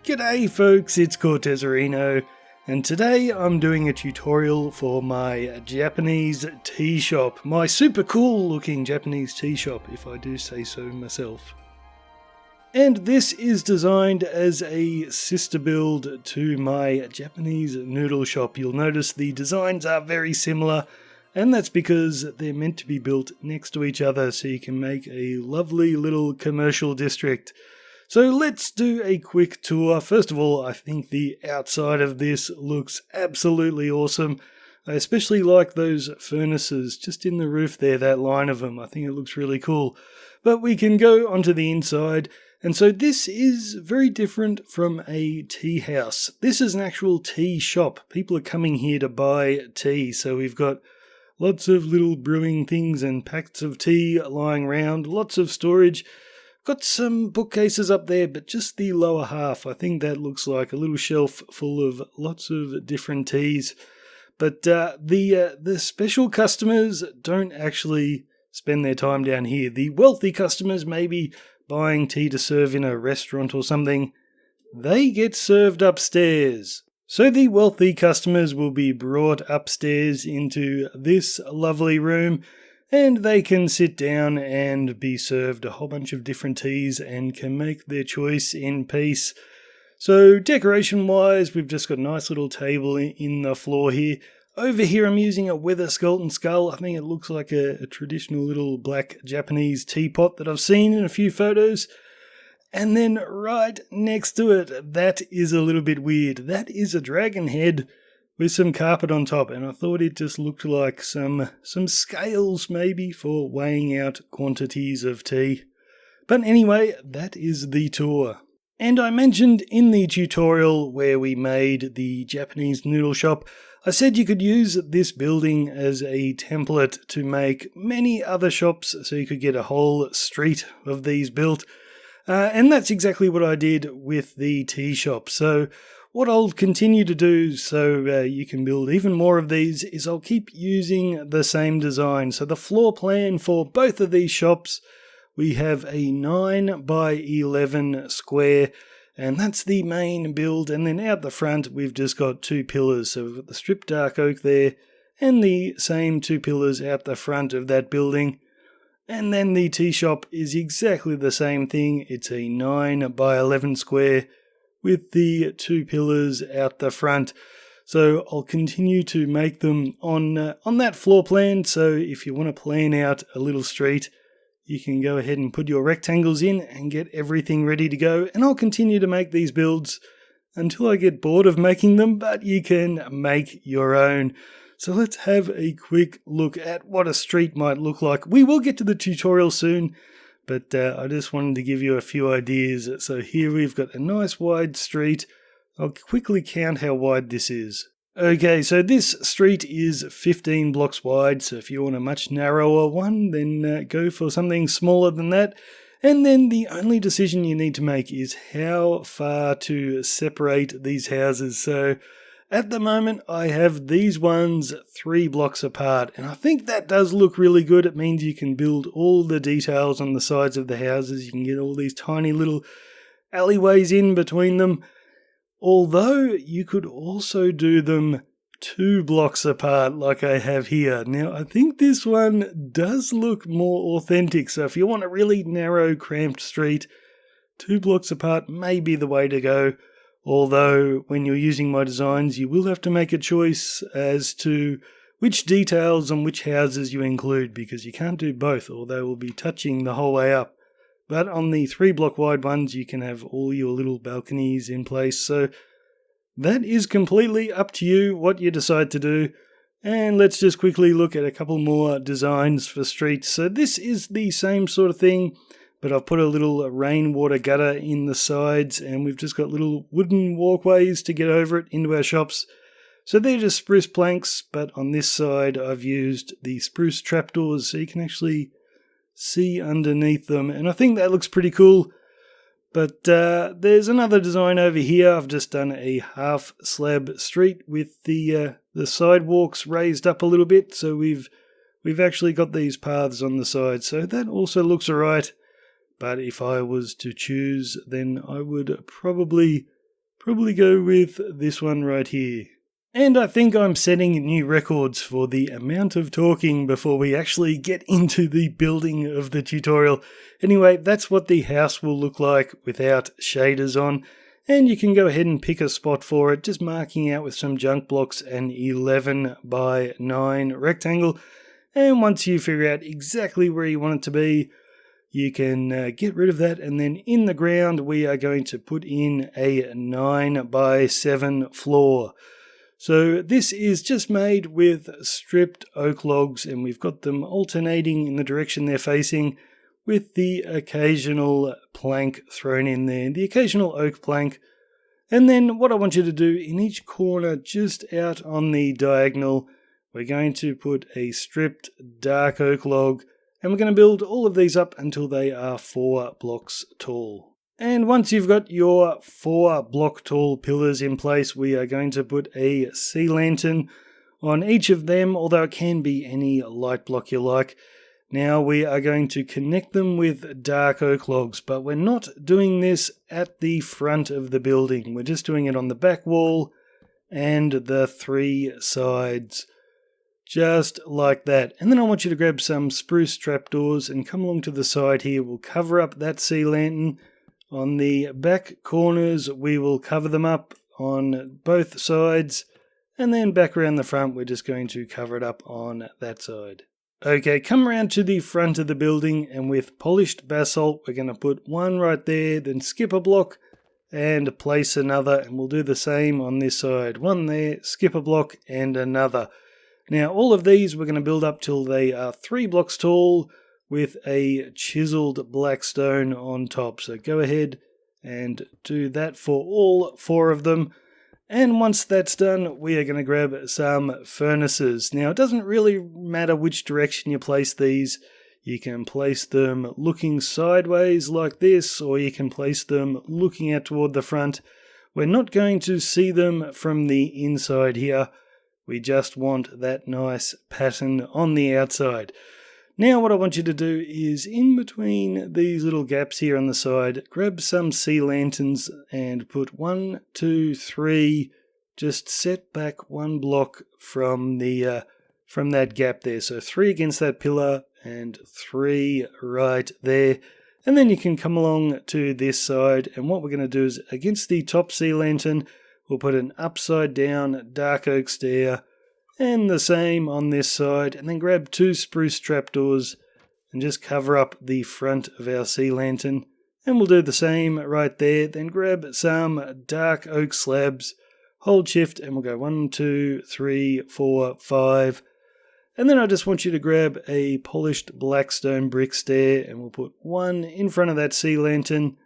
G'day folks, it's Cortezerino, and today I'm doing a tutorial for my Japanese tea shop. My super cool looking Japanese tea shop, if I do say so myself. And this is designed as a sister build to my Japanese noodle shop. You'll notice the designs are very similar, and that's because they're meant to be built next to each other so you can make a lovely little commercial district. So let's do a quick tour. First of all, I think the outside of this looks absolutely awesome. I especially like those furnaces just in the roof there, that line of them. I think it looks really cool. But we can go onto the inside. And so this is very different from a tea house. This is an actual tea shop. People are coming here to buy tea. So we've got lots of little brewing things and packets of tea lying around, lots of storage. Got some bookcases up there, but just the lower half. I think that looks like a little shelf full of lots of different teas. But the special customers don't actually spend their time down here. The wealthy customers, maybe buying tea to serve in a restaurant or something, they get served upstairs. So the wealthy customers will be brought upstairs into this lovely room, and they can sit down and be served a whole bunch of different teas and can make their choice in peace. So decoration wise, we've just got a nice little table in the floor here. Over here I'm using a weather skeleton skull. I think it looks like a traditional little black Japanese teapot that I've seen in a few photos. And then right next to it, that is a little bit weird. That is a dragon head with some carpet on top, and I thought it just looked like some scales maybe for weighing out quantities of tea. But anyway, that is the tour. And I mentioned in the tutorial where we made the Japanese noodle shop, I said you could use this building as a template to make many other shops, so you could get a whole street of these built. And that's exactly what I did with the tea shop. So what I'll continue to do so you can build even more of these is I'll keep using the same design. So the floor plan for both of these shops, we have a 9 by 11 square, and that's the main build. And then out the front, we've just got two pillars. So we've got the stripped dark oak there, and the same two pillars out the front of that building. And then the tea shop is exactly the same thing. It's a 9 by 11 square with the two pillars out the front. So I'll continue to make them on that floor plan. So if you want to plan out a little street, you can go ahead and put your rectangles in and get everything ready to go. And I'll continue to make these builds until I get bored of making them, but you can make your own. So let's have a quick look at what a street might look like. We will get to the tutorial soon, but I just wanted to give you a few ideas. So here we've got a nice wide street. I'll quickly count how wide this is. Okay, so this street is 15 blocks wide. So if you want a much narrower one, then go for something smaller than that. And then the only decision you need to make is how far to separate these houses. So at the moment, I have these ones 3 blocks apart, and I think that does look really good. It means you can build all the details on the sides of the houses. You can get all these tiny little alleyways in between them. Although you could also do them 2 blocks apart like I have here. Now, I think this one does look more authentic. So if you want a really narrow, cramped street, 2 blocks apart may be the way to go. Although, when you're using my designs, you will have to make a choice as to which details on which houses you include, because you can't do both, or they will be touching the whole way up. But on the 3 block wide ones, you can have all your little balconies in place. So that is completely up to you what you decide to do. And let's just quickly look at a couple more designs for streets. So this is the same sort of thing, but I've put a little rainwater gutter in the sides, and we've just got little wooden walkways to get over it into our shops. So they're just spruce planks, but on this side I've used the spruce trapdoors so you can actually see underneath them, and I think that looks pretty cool. But there's another design over here. I've just done a half slab street with the sidewalks raised up a little bit, so we've actually got these paths on the side, so that also looks alright. But if I was to choose, then I would probably Probably go with this one right here. And I think I'm setting new records for the amount of talking before we actually get into the building of the tutorial. Anyway, that's what the house will look like without shaders on. And you can go ahead and pick a spot for it, just marking out with some junk blocks an 11 by 9 rectangle. And once you figure out exactly where you want it to be, you can get rid of that, and then in the ground we are going to put in a 9 by 7 floor. So this is just made with stripped oak logs, and we've got them alternating in the direction they're facing with the occasional plank thrown in there, the occasional oak plank. And then what I want you to do in each corner, just out on the diagonal, we're going to put a stripped dark oak log, and we're going to build all of these up until they are 4 blocks tall. And once you've got your 4 block tall pillars in place, we are going to put a sea lantern on each of them, although it can be any light block you like. Now we are going to connect them with dark oak logs, but we're not doing this at the front of the building. We're just doing it on the back wall and the 3 sides. Just like that. And then I want you to grab some spruce trapdoors and come along to the side here. We'll cover up that sea lantern. On the back corners, we will cover them up on both sides. And then back around the front, we're just going to cover it up on that side. Okay, come around to the front of the building, and with polished basalt, we're going to put one right there, then skip a block and place another. And we'll do the same on this side. One there, skip a block and another. Now all of these we're going to build up till they are 3 blocks tall with a chiseled black stone on top. So go ahead and do that for all 4 of them. And once that's done, we are going to grab some furnaces. Now it doesn't really matter which direction you place these. You can place them looking sideways like this, or you can place them looking out toward the front. We're not going to see them from the inside here. We just want that nice pattern on the outside. Now what I want you to do is, in between these little gaps here on the side, grab some sea lanterns and put 1, 2, 3, just set back 1 block from that gap there. So 3 against that pillar and 3 right there. And then you can come along to this side, and what we're going to do is, against the top sea lantern, we'll put an upside down dark oak stair, and the same on this side, and then grab 2 spruce trapdoors and just cover up the front of our sea lantern. And we'll do the same right there. Then grab some dark oak slabs, hold shift, and we'll go 1, 2, 3, 4, 5. And then I just want you to grab a polished black stone brick stair, and we'll put 1 in front of that sea lantern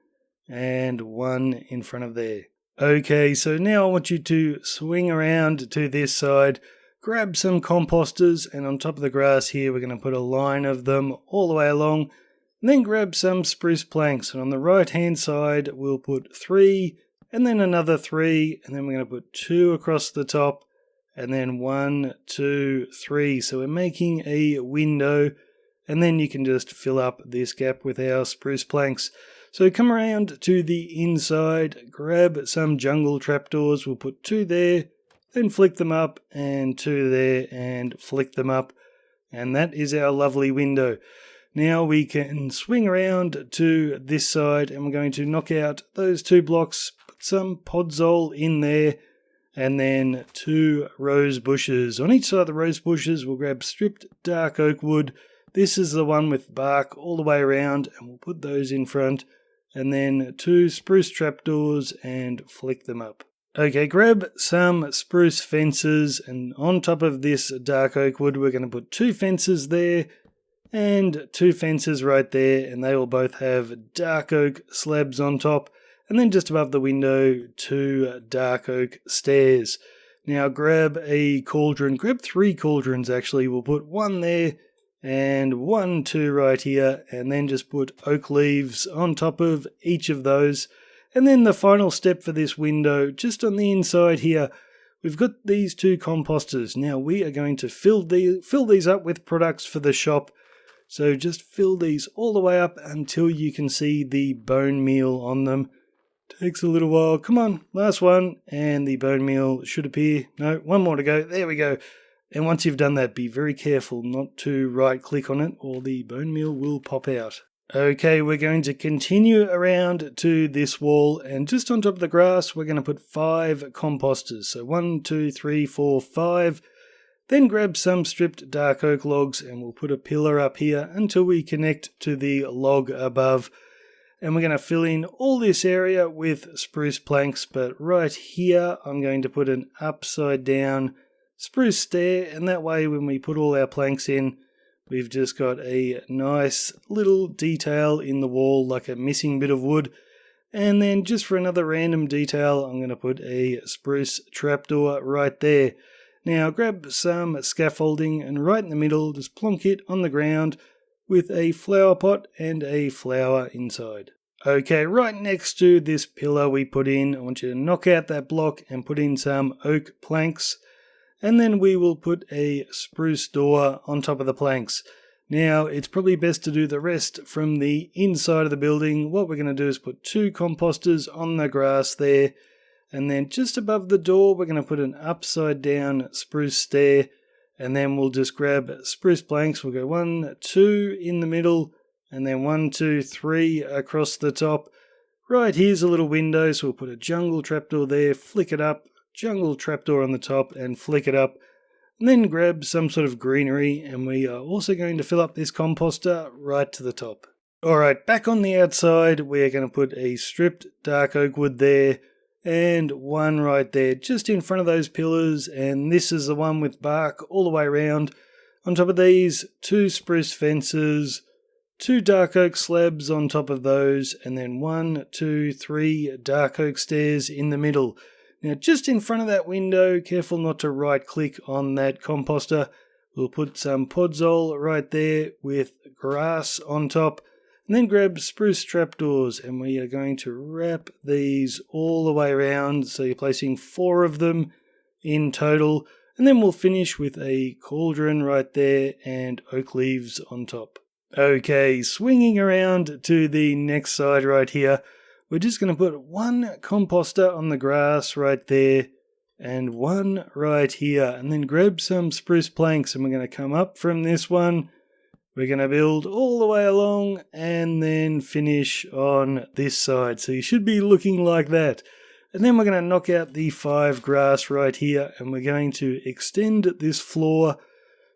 and 1 in front of there. Okay, so now I want you to swing around to this side, grab some composters, and on top of the grass here we're going to put a line of them all the way along, and then grab some spruce planks, and on the right hand side we'll put 3, and then another 3, and then we're going to put 2 across the top, and then 1, 2, 3. So we're making a window, and then you can just fill up this gap with our spruce planks. So come around to the inside, grab some jungle trapdoors, we'll put 2 there, then flick them up, and 2 there, and flick them up. And that is our lovely window. Now we can swing around to this side, and we're going to knock out those 2 blocks, put some podzol in there, and then 2 rose bushes. On each side of the rose bushes, we'll grab stripped dark oak wood. This is the one with bark all the way around, and we'll put those in front. And then 2 spruce trapdoors and flick them up. Okay, grab some spruce fences, and on top of this dark oak wood, we're going to put 2 fences there and 2 fences right there, and they will both have dark oak slabs on top. And then just above the window, 2 dark oak stairs. Now grab a cauldron, grab 3 cauldrons actually. We'll put 1 there and 1, 2 right here, and then just put oak leaves on top of each of those. And then the final step for this window, just on the inside here, we've got these 2 composters. Now we are going to fill these up with products for the shop. So just fill these all the way up until you can see the bone meal on them. Takes a little while. Come on, last one. And the bone meal should appear. No, one more to go. There we go. And once you've done that, be very careful not to right click on it or the bone meal will pop out. Okay, we're going to continue around to this wall, and just on top of the grass we're going to put 5 composters. So 1, 2, 3, 4, 5. Then grab some stripped dark oak logs and we'll put a pillar up here until we connect to the log above. And we're going to fill in all this area with spruce planks, but right here I'm going to put an upside down spruce stair, and that way when we put all our planks in, we've just got a nice little detail in the wall, like a missing bit of wood. And then just for another random detail, I'm going to put a spruce trapdoor right there. Now grab some scaffolding and right in the middle, just plonk it on the ground with a flower pot and a flower inside. Okay, right next to this pillar we put in, I want you to knock out that block and put in some oak planks. And then we will put a spruce door on top of the planks. Now, it's probably best to do the rest from the inside of the building. What we're going to do is put 2 composters on the grass there. And then just above the door, we're going to put an upside down spruce stair. And then we'll just grab spruce planks. We'll go 1, 2 in the middle. And then 1, 2, 3 across the top. Right here's a little window, so we'll put a jungle trapdoor there, flick it up. Jungle trapdoor on the top and flick it up, and then grab some sort of greenery, and we are also going to fill up this composter right to the top. Alright, back on the outside we're going to put a stripped dark oak wood there and one right there just in front of those pillars, and this is the one with bark all the way around. On top of these, 2 spruce fences, 2 dark oak slabs on top of those, and then 1, 2, 3 dark oak stairs in the middle. Now just in front of that window, careful not to right click on that composter, we'll put some podzol right there with grass on top, and then grab spruce trapdoors, and we are going to wrap these all the way around, so you're placing 4 of them in total, and then we'll finish with a cauldron right there and oak leaves on top. Okay, swinging around to the next side right here, we're just going to put 1 composter on the grass right there and 1 right here, and then grab some spruce planks, and we're going to come up from this one. We're going to build all the way along and then finish on this side. So you should be looking like that. And then we're going to knock out the 5 grass right here, and we're going to extend this floor,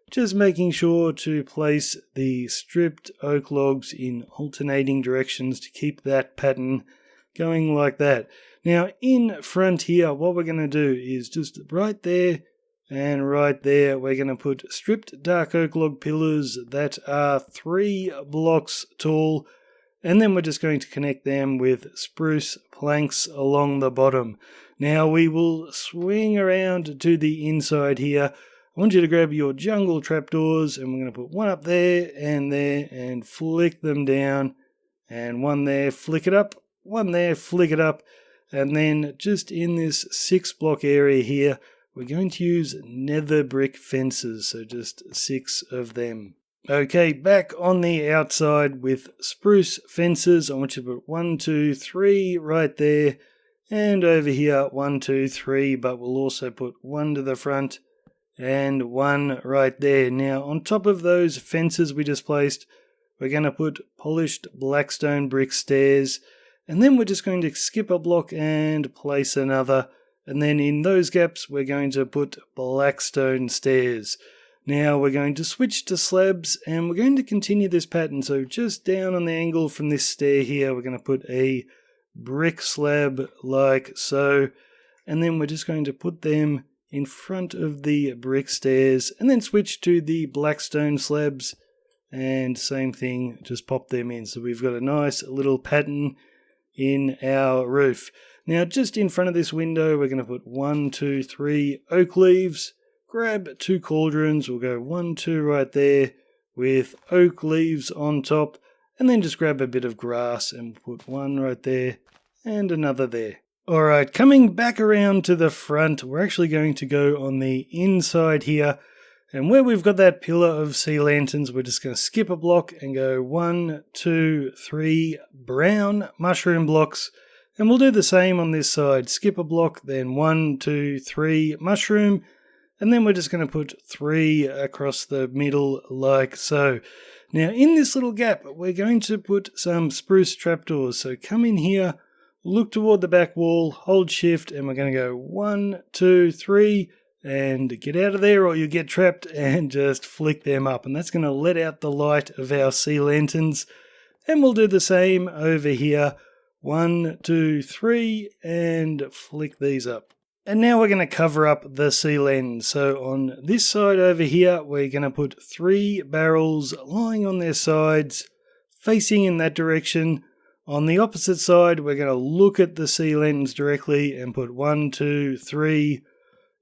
just making sure to place the stripped oak logs in alternating directions to keep that pattern going like that. Now in front here, what we're going to do is just right there and right there, we're going to put stripped dark oak log pillars that are 3 blocks tall, and then we're just going to connect them with spruce planks along the bottom. Now we will swing around to the inside here. I want you to grab your jungle trapdoors, and we're going to put 1 up there and flick them down, and 1 there, flick it up, 1 there, flick it up, and then just in this 6 block area here, we're going to use nether brick fences, so just 6 of them. Okay, back on the outside with spruce fences, I want you to put 1, 2, 3 right there, and over here 1, 2, 3, but we'll also put 1 to the front and 1 right there. Now on top of those fences we just placed, we're going to put polished blackstone brick stairs, and then we're just going to skip a block and place another, and then in those gaps we're going to put blackstone stairs. Now we're going to switch to slabs, and we're going to continue this pattern. So just down on the angle from this stair here, we're going to put a brick slab like so, and then we're just going to put them in front of the brick stairs, and then switch to the blackstone slabs, and same thing, just pop them in. So we've got a nice little pattern in our roof. Now just in front of this window we're going to put 1, 2, 3 oak leaves, grab 2 cauldrons, we'll go 1, 2 right there with oak leaves on top, and then just grab a bit of grass and put 1 right there and another there. Alright, coming back around to the front, we're actually going to go on the inside here, and where we've got that pillar of sea lanterns, we're just going to skip a block and go 1, 2, 3 brown mushroom blocks, And we'll do the same on this side. Skip a block, then 1, 2, 3 mushroom. And then we're just going to put 3 across the middle like so. Now in this little gap, we're going to put some spruce trapdoors. So come in here, look toward the back wall, hold shift, and we're going to go 1, 2, 3, and get out of there or you'll get trapped, and just flick them up. And that's going to let out the light of our sea lanterns. And we'll do the same over here. 1, 2, 3, and flick these up. And now we're going to cover up the sea lens. So on this side over here, we're going to put 3 barrels lying on their sides, facing in that direction. On the opposite side, we're going to look at the sea lens directly and put 1, 2, 3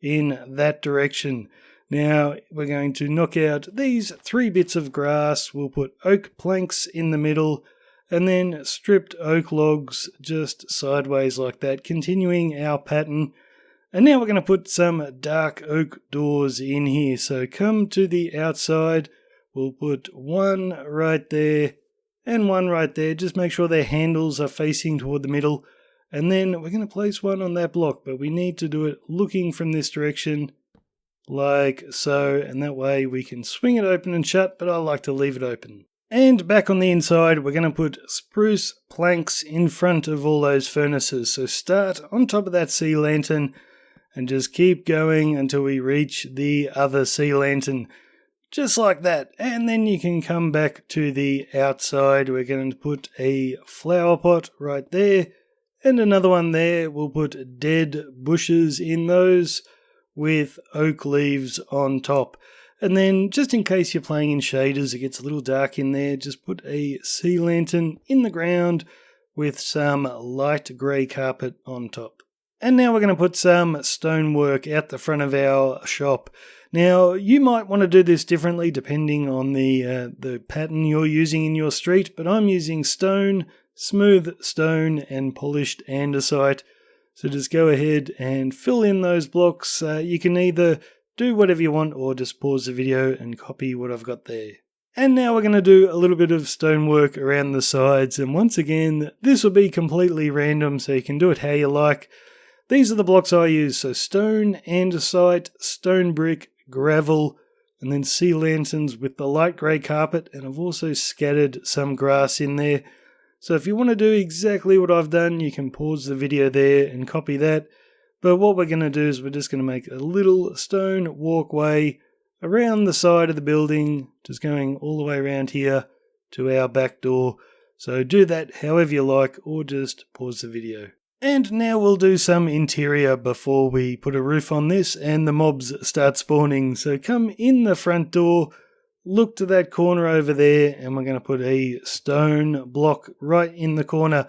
in that direction. Now we're going to knock out these 3 bits of grass. We'll put oak planks in the middle, and then stripped oak logs just sideways like that, continuing our pattern. And now we're going to put some dark oak doors in here. So come to the outside, we'll put 1 right there and 1 right there. Just make sure their handles are facing toward the middle. And then we're going to place 1 on that block, but we need to do it looking from this direction like so. And that way we can swing it open and shut, but I like to leave it open. And back on the inside, we're going to put spruce planks in front of all those furnaces. So start on top of that sea lantern and just keep going until we reach the other sea lantern. Just like that. And then you can come back to the outside. We're going to put a flower pot right there and another one there. We'll put dead bushes in those with oak leaves on top. And then, just in case you're playing in shaders, it gets a little dark in there, just put a sea lantern in the ground with some light grey carpet on top. And now we're going to put some stonework out the front of our shop. Now, you might want to do this differently depending on the pattern you're using in your street, but I'm using stone, smooth stone, and polished andesite. So just go ahead and fill in those blocks. You can either do whatever you want or just pause the video and copy what I've got there. And now we're going to do a little bit of stonework around the sides, and once again this will be completely random so you can do it how you like. These are the blocks I use, so stone, andesite, stone brick, gravel, and then sea lanterns with the light grey carpet, and I've also scattered some grass in there. So if you want to do exactly what I've done, you can pause the video there and copy that. But what we're going to do is we're just going to make a little stone walkway around the side of the building, just going all the way around here to our back door. So do that however you like, or just pause the video. And now we'll do some interior before we put a roof on this and the mobs start spawning. So come in the front door, look to that corner over there, and we're going to put a stone block right in the corner.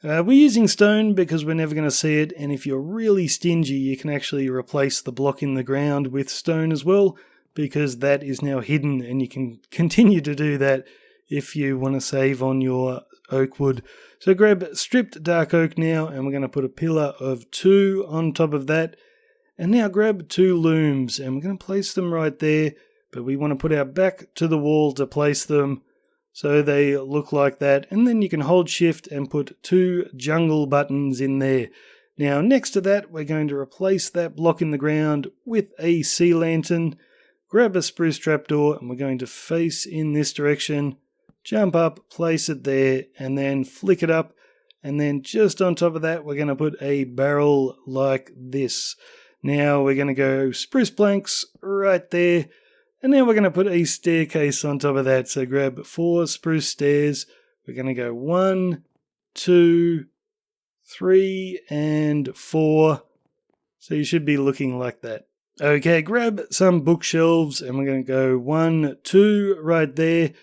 We're using stone because we're never going to see it, and if you're really stingy you can actually replace the block in the ground with stone as well, because that is now hidden, and you can continue to do that if you want to save on your oak wood. So grab stripped dark oak now, and we're going to put a pillar of 2 on top of that. And now grab 2 looms, and we're going to place them right there, but we want to put our back to the wall to place them so they look like that. And then you can hold shift and put 2 jungle buttons in there. Now next to that we're going to replace that block in the ground with a sea lantern. Grab a spruce trapdoor, and we're going to face in this direction, jump up, place it there, and then flick it up. And then just on top of that we're going to put a barrel like this. Now we're going to go spruce planks right there. And now we're going to put a staircase on top of that. So grab 4 spruce stairs. We're going to go 1, 2, 3, and 4. So you should be looking like that. Okay, grab some bookshelves, and we're going to go 1, 2 right there.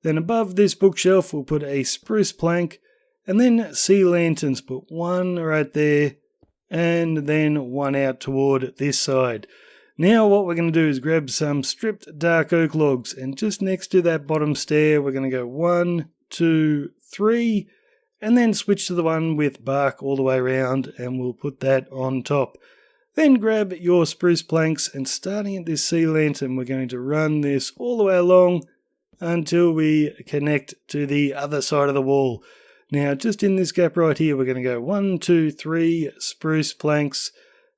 Then above this bookshelf we'll put a spruce plank, and then sea lanterns. Put 1 right there, and then 1 out toward this side. Now what we're going to do is grab some stripped dark oak logs, and just next to that bottom stair we're going to go 1, 2, 3, and then switch to the one with bark all the way around, and we'll put that on top. Then grab your spruce planks, and starting at this sea lantern we're going to run this all the way along until we connect to the other side of the wall. Now just in this gap right here, we're going to go 1, 2, 3 spruce planks,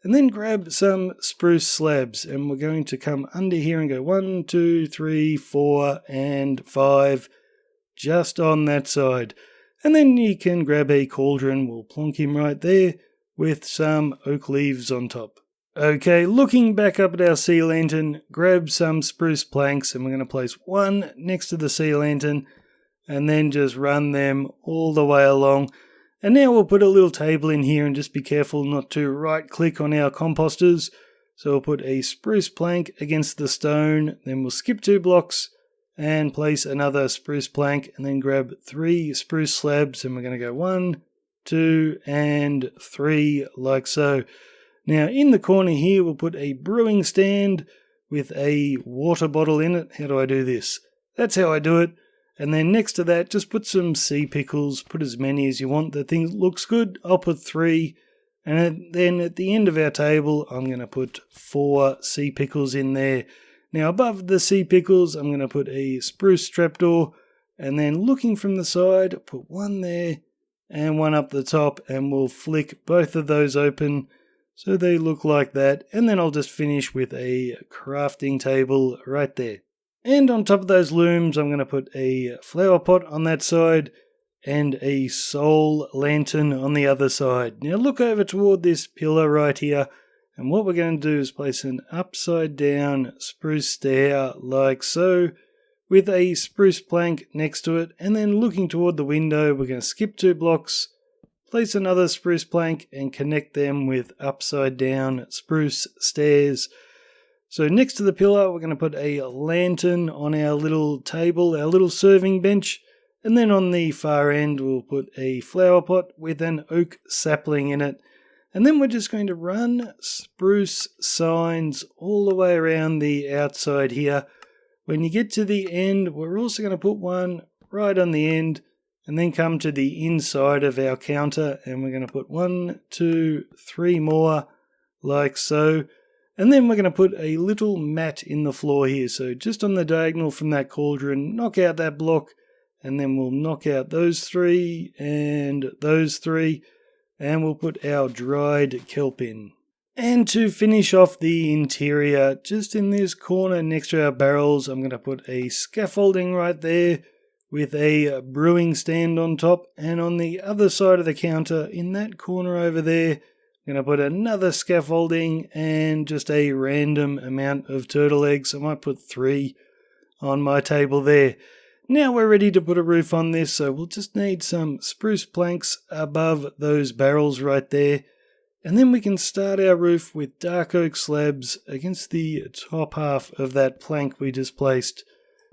and then grab some spruce slabs, and we're going to come under here and go 1, 2, 3, 4, and 5, just on that side. And then you can grab a cauldron, we'll plonk him right there, with some oak leaves on top. Okay, looking back up at our sea lantern, grab some spruce planks, and we're going to place one next to the sea lantern, and then just run them all the way along. And now we'll put a little table in here and just be careful not to right click on our composters. So we'll put a spruce plank against the stone, then we'll skip 2 blocks and place another spruce plank, and then grab 3 spruce slabs, and we're going to go 1, 2, and 3 like so. Now in the corner here we'll put a brewing stand with a water bottle in it. How do I do this? That's how I do it. And then next to that, just put some sea pickles, put as many as you want. The thing looks good. I'll put 3. And then at the end of our table, I'm going to put 4 sea pickles in there. Now above the sea pickles, I'm going to put a spruce trapdoor. And then looking from the side, put 1 there and 1 up the top. And we'll flick both of those open so they look like that. And then I'll just finish with a crafting table right there. And on top of those looms, I'm going to put a flower pot on that side and a soul lantern on the other side. Now look over toward this pillar right here, and what we're going to do is place an upside down spruce stair like so, with a spruce plank next to it, and then looking toward the window, we're going to skip 2 blocks, place another spruce plank and connect them with upside down spruce stairs. So next to the pillar, we're going to put a lantern on our little table, our little serving bench. And then on the far end, we'll put a flower pot with an oak sapling in it. And then we're just going to run spruce signs all the way around the outside here. When you get to the end, we're also going to put one right on the end and then come to the inside of our counter. And we're going to put 1, 2, 3 more like so. And then we're going to put a little mat in the floor here. So just on the diagonal from that cauldron, knock out that block. And then we'll knock out those 3 and those 3. And we'll put our dried kelp in. And to finish off the interior, just in this corner next to our barrels, I'm going to put a scaffolding right there with a brewing stand on top. And on the other side of the counter, in that corner over there, I'm going to put another scaffolding and just a random amount of turtle eggs. I might put 3 on my table there. Now we're ready to put a roof on this, so we'll just need some spruce planks above those barrels right there. And then we can start our roof with dark oak slabs against the top half of that plank we just placed.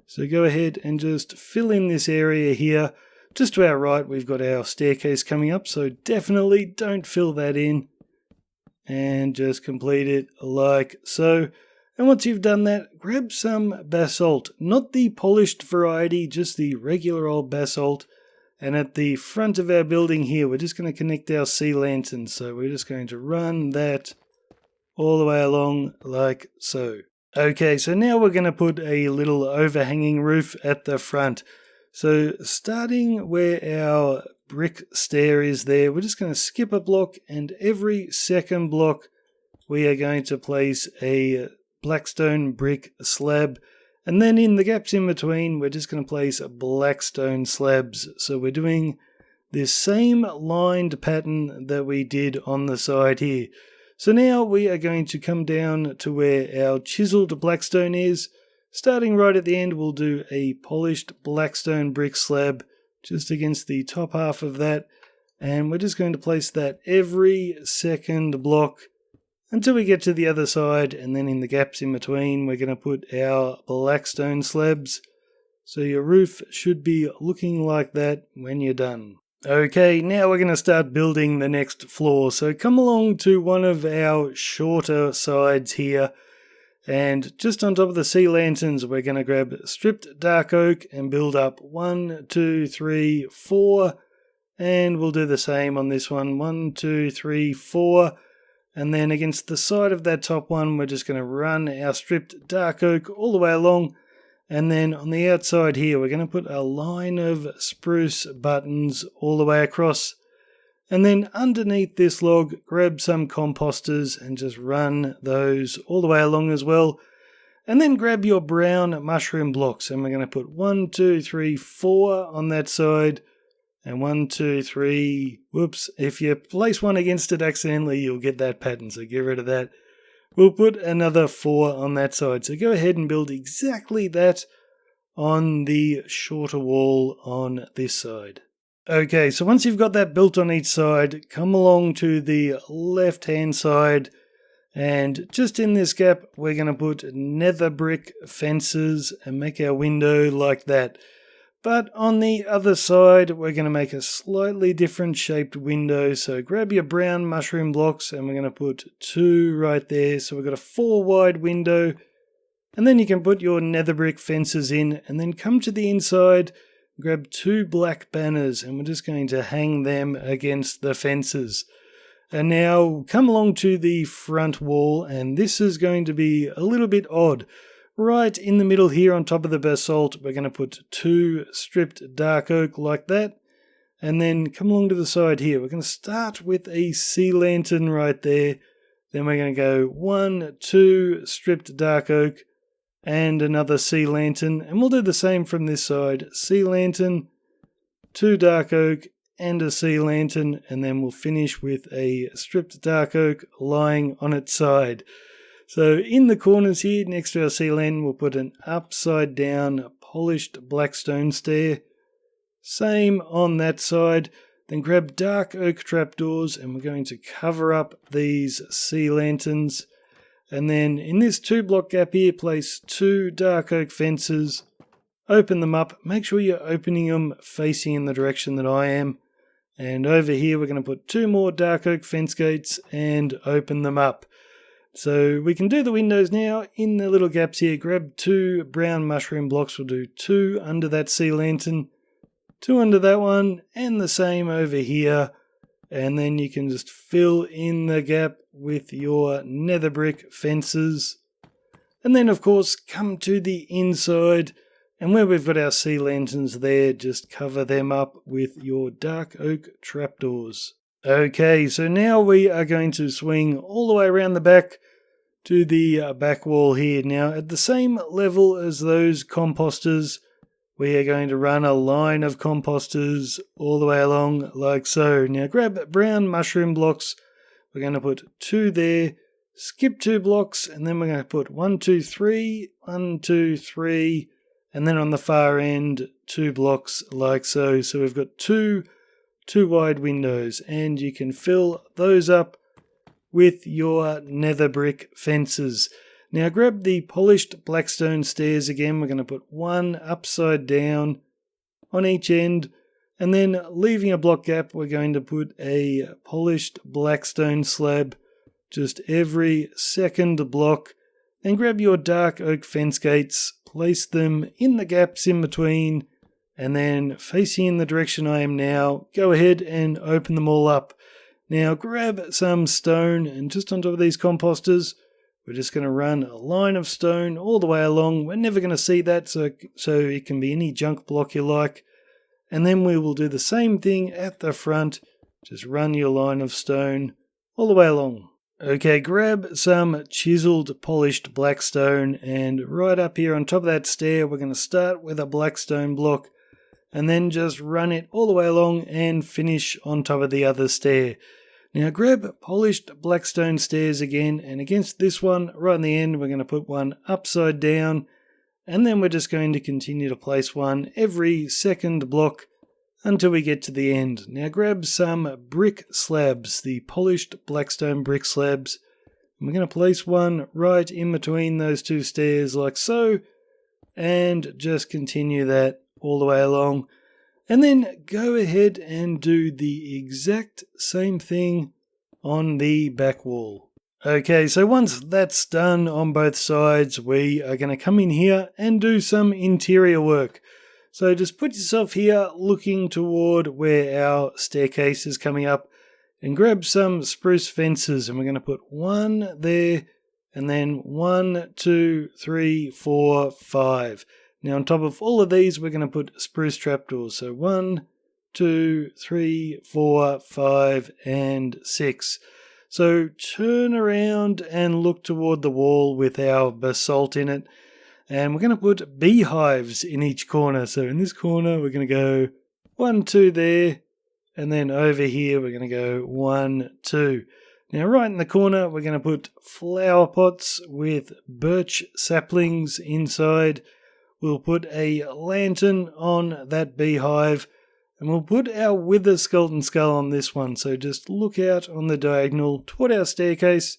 So go ahead and just fill in this area here. Just to our right, we've got our staircase coming up, so definitely don't fill that in. And just complete it like so. And once you've done that, grab some basalt, not the polished variety, just the regular old basalt. And at the front of our building here, we're just going to connect our sea lantern. So we're just going to run that all the way along like so. Okay, so now we're going to put a little overhanging roof at the front. So starting where our brick stair is there, we're just going to skip a block, and every second block we are going to place a blackstone brick slab, and then in the gaps in between we're just going to place blackstone slabs. So we're doing this same lined pattern that we did on the side here. So now we are going to come down to where our chiseled blackstone is. Starting right at the end, we'll do a polished blackstone brick slab just against the top half of that, and we're just going to place that every second block until we get to the other side, and then in the gaps in between we're going to put our blackstone slabs. So your roof should be looking like that when you're done. Okay, now we're going to start building the next floor. So come along to one of our shorter sides here, and just on top of the sea lanterns we're going to grab stripped dark oak and build up 1, 2, 3, 4, and we'll do the same on this one, 1, 2, 3, 4. And then against the side of that top one, we're just going to run our stripped dark oak all the way along. And then on the outside here, we're going to put a line of spruce buttons all the way across. And then underneath this log, grab some composters and just run those all the way along as well. And then grab your brown mushroom blocks, and we're going to put 1, 2, 3, 4 on that side. And 1, 2, 3, whoops, if you place one against it accidentally, you'll get that pattern, so get rid of that. We'll put another 4 on that side. So go ahead and build exactly that on the shorter wall on this side. Okay, so once you've got that built on each side, come along to the left-hand side, and just in this gap, we're going to put nether brick fences and make our window like that. But on the other side, we're going to make a slightly different shaped window. So grab your brown mushroom blocks, and we're going to put 2 right there. So we've got a 4 wide window. And then you can put your nether brick fences in, and then come to the inside, grab 2 black banners, and we're just going to hang them against the fences. And now come along to the front wall, and this is going to be a little bit odd. Right in the middle here on top of the basalt, we're going to put 2 stripped dark oak like that. And then come along to the side here. We're going to start with a sea lantern right there. Then we're going to go 1, 2 stripped dark oak and another sea lantern. And we'll do the same from this side. Sea lantern, 2 dark oak and a sea lantern. And then we'll finish with a stripped dark oak lying on its side. So in the corners here, next to our sea lantern, we'll put an upside down polished black stone stair. Same on that side. Then grab dark oak trapdoors, and we're going to cover up these sea lanterns. And then in this 2 block gap here, place 2 dark oak fences. Open them up. Make sure you're opening them facing in the direction that I am. And over here, we're going to put 2 more dark oak fence gates and open them up. So we can do the windows now. In the little gaps here, grab 2 brown mushroom blocks. We'll do 2 under that sea lantern, 2 under that one, and the same over here. And then you can just fill in the gap with your nether brick fences. And then, of course, come to the inside. And where we've got our sea lanterns there, just cover them up with your dark oak trapdoors. Okay, so now we are going to swing all the way around the back to the back wall here. Now, at the same level as those composters, we are going to run a line of composters all the way along like so. Now, grab brown mushroom blocks. We're going to put 2 there, skip 2 blocks, and then we're going to put 1, 2, 3, 1, 2, 3, and then on the far end, 2 blocks like so. So we've got 2 wide windows, and you can fill those up with your nether brick fences. Now grab the polished blackstone stairs again. We're going to put 1 upside down on each end, and then leaving a block gap, we're going to put a polished blackstone slab just every second block. Then grab your dark oak fence gates, place them in the gaps in between, and then facing in the direction I am now, go ahead and open them all up. Now grab some stone, and just on top of these composters, we're just going to run a line of stone all the way along. We're never going to see that, so it can be any junk block you like. And then we will do the same thing at the front. Just run your line of stone all the way along. Okay, grab some chiseled polished black stone, and right up here on top of that stair, we're going to start with a black stone block, and then just run it all the way along and finish on top of the other stair. Now grab polished blackstone stairs again, and against this one right in the end we're going to put 1 upside down, and then we're just going to continue to place 1 every second block until we get to the end. Now grab some brick slabs, the polished blackstone brick slabs, and we're going to place 1 right in between those 2 stairs like so, and just continue that all the way along. And then go ahead and do the exact same thing on the back wall. Okay, so once that's done on both sides, we are going to come in here and do some interior work. So just put yourself here looking toward where our staircase is coming up, and grab some spruce fences, and we're going to put 1 there, and then 1, 2, 3, 4, 5. Now on top of all of these, we're going to put spruce trapdoors. So 1, 2, 3, 4, 5, and 6. So turn around and look toward the wall with our basalt in it. And we're going to put beehives in each corner. So in this corner, we're going to go 1, 2 there. And then over here, we're going to go 1, 2. Now right in the corner, we're going to put flower pots with birch saplings inside. We'll put a lantern on that beehive. And we'll put our wither skeleton skull on this one. So just look out on the diagonal toward our staircase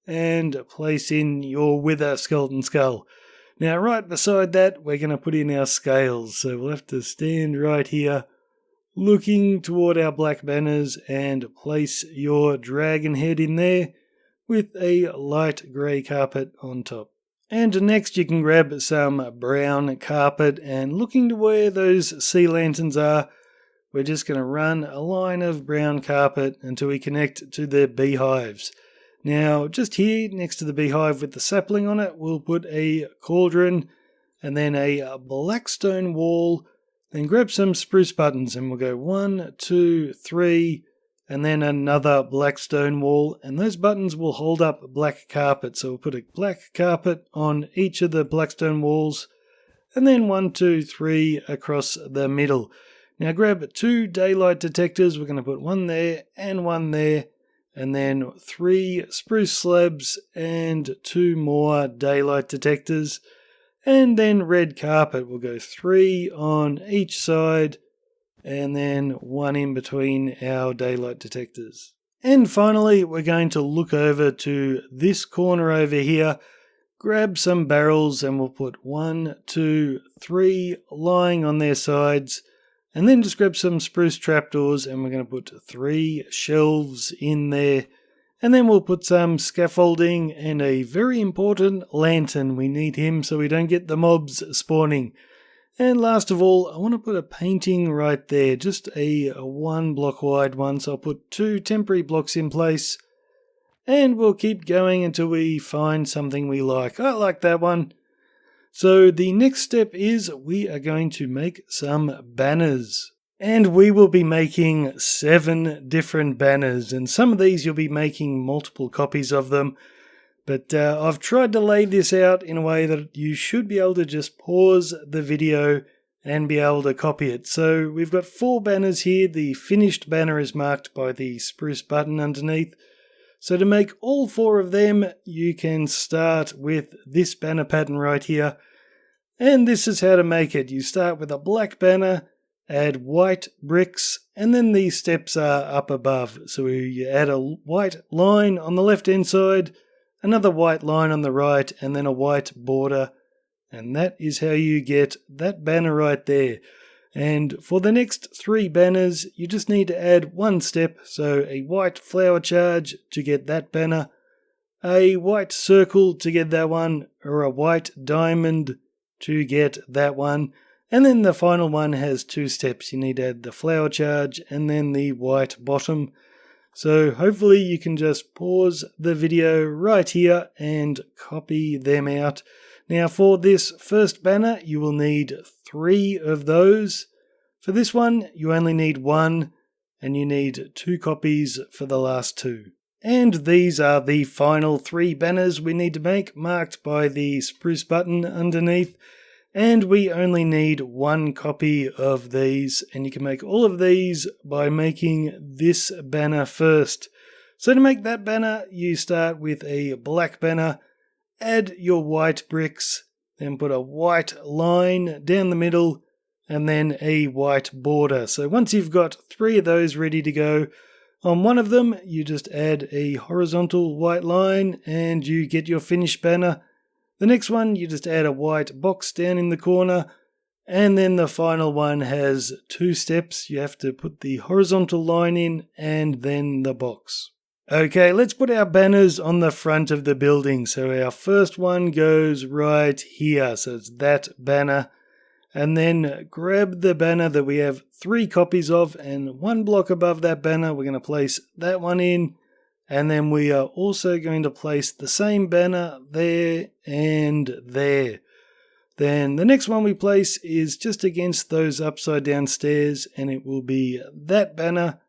and place in your wither skeleton skull. Now right beside that, we're going to put in our scales. So we'll have to stand right here looking toward our black banners and place your dragon head in there with a light grey carpet on top. And next you can grab some brown carpet, and looking to where those sea lanterns are, we're just going to run a line of brown carpet until we connect to the beehives. Now just here next to the beehive with the sapling on it, we'll put a cauldron and then a black stone wall. Then grab some spruce buttons and we'll go 1, 2, 3, and then another black stone wall. And those buttons will hold up black carpet. So we'll put a black carpet on each of the black stone walls. And then 1, 2, 3 across the middle. Now grab 2 daylight detectors. We're going to put 1 there and 1 there. And then 3 spruce slabs and 2 more daylight detectors. And then red carpet, we'll go 3 on each side and then 1 in between our daylight detectors. And finally, we're going to look over to this corner over here, grab some barrels, and we'll put 1, 2, 3 lying on their sides. And then just grab some spruce trapdoors and we're going to put 3 shelves in there. And then we'll put some scaffolding and a very important lantern. We need him so we don't get the mobs spawning. And last of all, I want to put a painting right there, just a 1 block wide one. So I'll put 2 temporary blocks in place. And we'll keep going until we find something we like. I like that one. So the next step is we are going to make some banners. And we will be making 7 different banners, and some of these you'll be making multiple copies of them. But I've tried to lay this out in a way that you should be able to just pause the video and be able to copy it. So we've got 4 banners here. The finished banner is marked by the spruce button underneath. So to make all 4 of them, you can start with this banner pattern right here. And this is how to make it. You start with a black banner, add white bricks, and then these steps are up above. So you add a white line on the left hand side, another white line on the right, and then a white border. And that is how you get that banner right there. And for the next 3 banners, you just need to add 1 step. So a white flower charge to get that banner, a white circle to get that one, or a white diamond to get that one. And then the final one has 2 steps. You need to add the flower charge and then the white bottom. So hopefully you can just pause the video right here and copy them out. Now for this first banner, you will need 3 of those. For this one, you only need 1, and you need 2 copies for the last 2. And these are the final 3 banners we need to make, marked by the spruce button underneath. And we only need 1 copy of these, and you can make all of these by making this banner first. So to make that banner, you start with a black banner, add your white bricks, then put a white line down the middle, and then a white border. So once you've got 3 of those ready to go, on one of them you just add a horizontal white line and you get your finished banner. The next one, you just add a white box down in the corner, and then the final one has 2 steps. You have to put the horizontal line in and then the box. Okay, let's put our banners on the front of the building. So our first one goes right here, so it's that banner. And then grab the banner that we have 3 copies of, and 1 block above that banner, we're going to place that one in. And then we are also going to place the same banner there and there. Then the next one we place is just against those upside down stairs, and it will be that banner.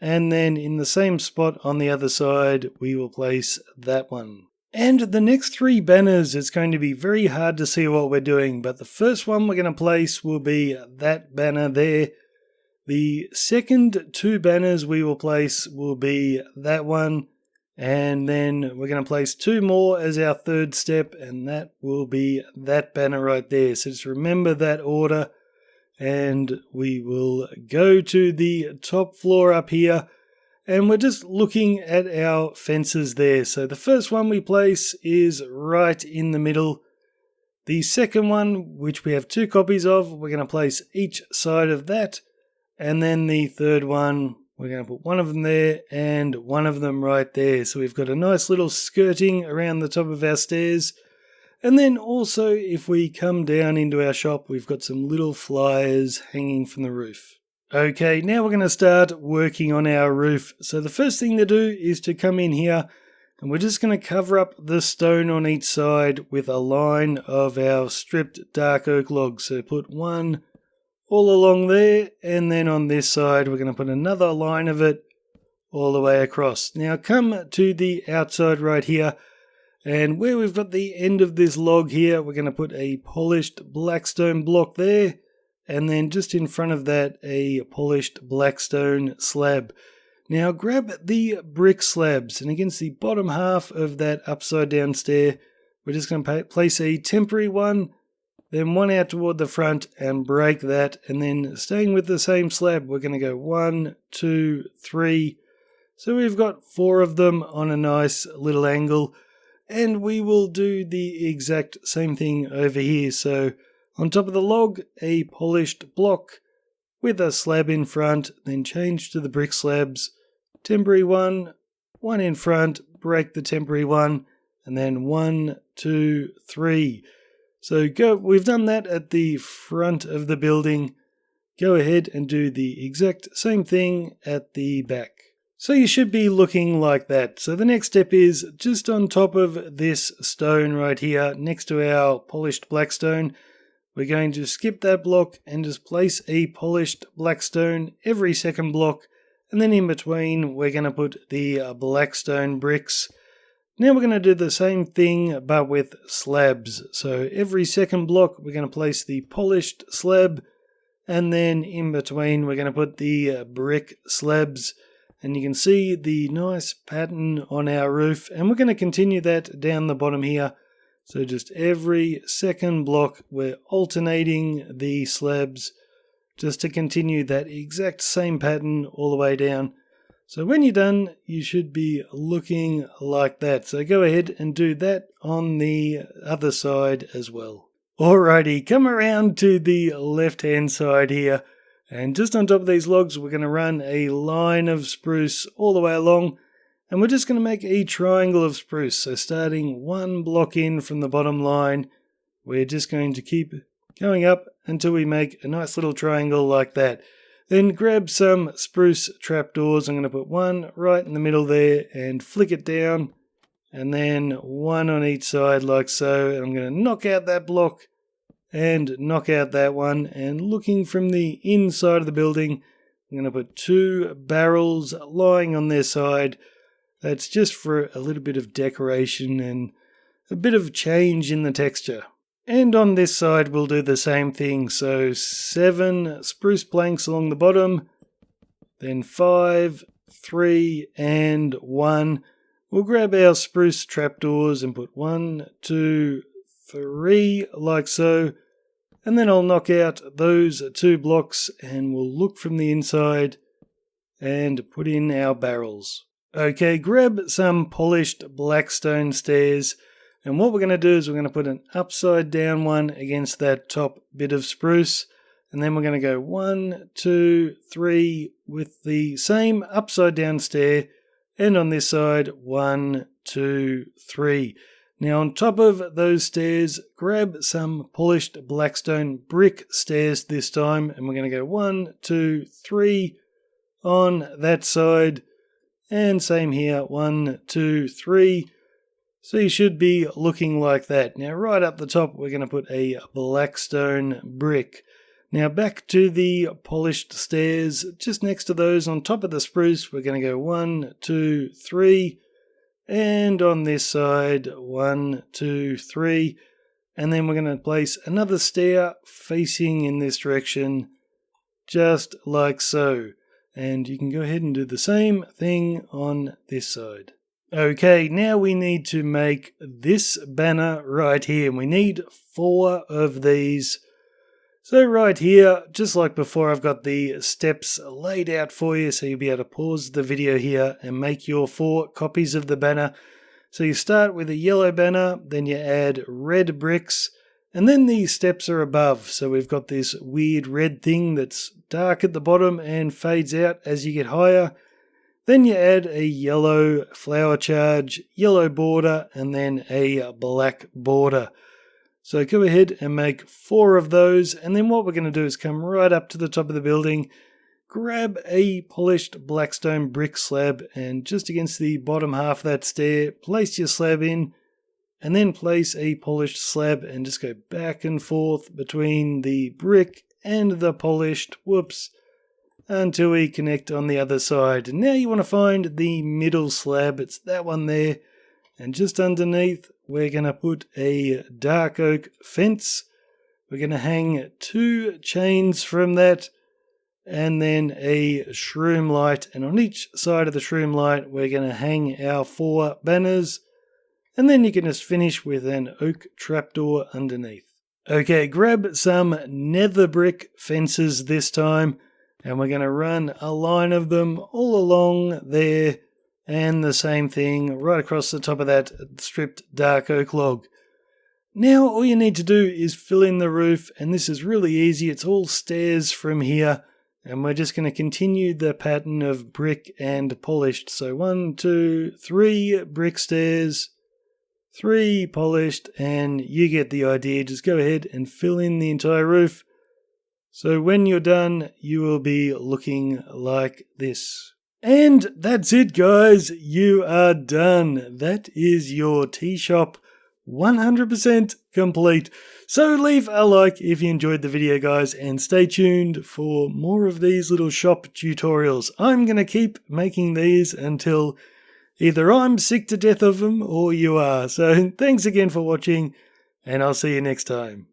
And then in the same spot on the other side, we will place that one. And the next 3 banners, it's going to be very hard to see what we're doing, but the first one we're going to place will be that banner there. The second 2 banners we will place will be that one, and then we're going to place 2 more as our third step, and that will be that banner right there. So just remember that order, and we will go to the top floor up here, and we're just looking at our fences there. So the first one we place is right in the middle. The second one, which we have 2 copies of, we're going to place each side of that. And then the third one, we're going to put one of them there and one of them right there. So we've got a nice little skirting around the top of our stairs. And then also, if we come down into our shop, we've got some little flyers hanging from the roof. Okay, now we're going to start working on our roof. So the first thing to do is to come in here, and we're just going to cover up the stone on each side with a line of our stripped dark oak logs. So put one all along there, and then on this side we're going to put another line of it all the way across. Now come to the outside right here, and where we've got the end of this log here, we're going to put a polished blackstone block there. And then just in front of that, a polished blackstone slab. Now grab the brick slabs, and against the bottom half of that upside down stair, we're just going to place a temporary one, then one out toward the front and break that. And then staying with the same slab, we're going to go 1, 2, 3. So we've got 4 of them on a nice little angle. And we will do the exact same thing over here. So on top of the log, a polished block with a slab in front, then change to the brick slabs, temporary one in front, break the temporary one, and then 1, 2, 3. So we've done that at the front of the building. Go ahead and do the exact same thing at the back. So you should be looking like that. So the next step is just on top of this stone right here, next to our polished blackstone, we're going to skip that block and just place a polished blackstone every second block, and then in between we're going to put the blackstone bricks. Now we're going to do the same thing but with slabs. So every second block we're going to place the polished slab, and then in between we're going to put the brick slabs. And you can see the nice pattern on our roof, and we're going to continue that down the bottom here. So just every second block we're alternating the slabs just to continue that exact same pattern all the way down. So when you're done, you should be looking like that. So go ahead and do that on the other side as well. Alrighty, come around to the left hand side here, and just on top of these logs we're going to run a line of spruce all the way along. And we're just going to make a triangle of spruce. So starting 1 block in from the bottom line, we're just going to keep going up until we make a nice little triangle like that. Then grab some spruce trapdoors. I'm going to put one right in the middle there and flick it down. And then 1 on each side like so. And I'm going to knock out that block and knock out that one. And looking from the inside of the building, I'm going to put 2 barrels lying on their side. That's just for a little bit of decoration and a bit of change in the texture. And on this side we'll do the same thing. So 7 spruce planks along the bottom, then 5, 3 and 1. We'll grab our spruce trapdoors and put 1, 2, 3 like so. And then I'll knock out those 2 blocks and we'll look from the inside and put in our barrels. Okay, grab some polished blackstone stairs, and what we're going to do is we're going to put an upside down one against that top bit of spruce, and then we're going to go 1, 2, 3 with the same upside down stair, and on this side 1, 2, 3. Now on top of those stairs, grab some polished blackstone brick stairs this time, and we're going to go 1, 2, 3 on that side. And same here, 1, 2, 3. So you should be looking like that. Now right up the top we're going to put a blackstone brick. Now back to the polished stairs, just next to those on top of the spruce we're going to go 1, 2, 3, and on this side 1, 2, 3, and then we're going to place another stair facing in this direction, just like so. And you can go ahead and do the same thing on this side. Okay, now we need to make this banner right here, and we need 4 of these. So right here, just like before, I've got the steps laid out for you, so you'll be able to pause the video here and make your 4 copies of the banner. So you start with a yellow banner, then you add red bricks, and then the steps are above. So we've got this weird red thing that's dark at the bottom and fades out as you get higher. Then you add a yellow flower charge, yellow border, and then a black border. So go ahead and make 4 of those, and then what we're going to do is come right up to the top of the building, grab a polished blackstone brick slab, and just against the bottom half of that stair, place your slab in, and then place a polished slab and just go back and forth between the brick and the polished, until we connect on the other side. And now you want to find the middle slab, it's that one there, and just underneath we're going to put a dark oak fence. We're going to hang 2 chains from that, and then a shroom light, and on each side of the shroom light we're going to hang our 4 banners, and then you can just finish with an oak trapdoor underneath. Okay, grab some nether brick fences this time, and we're going to run a line of them all along there, and the same thing right across the top of that stripped dark oak log. Now all you need to do is fill in the roof, and this is really easy, it's all stairs from here, and we're just going to continue the pattern of brick and polished. So 1, 2, 3 brick stairs, 3 polished, and you get the idea. Just go ahead and fill in the entire roof. So when you're done, you will be looking like this. And that's it, guys. You are done. That is your tea shop 100% complete. So leave a like if you enjoyed the video, guys, and stay tuned for more of these little shop tutorials. I'm going to keep making these until either I'm sick to death of them or you are. So thanks again for watching, and I'll see you next time.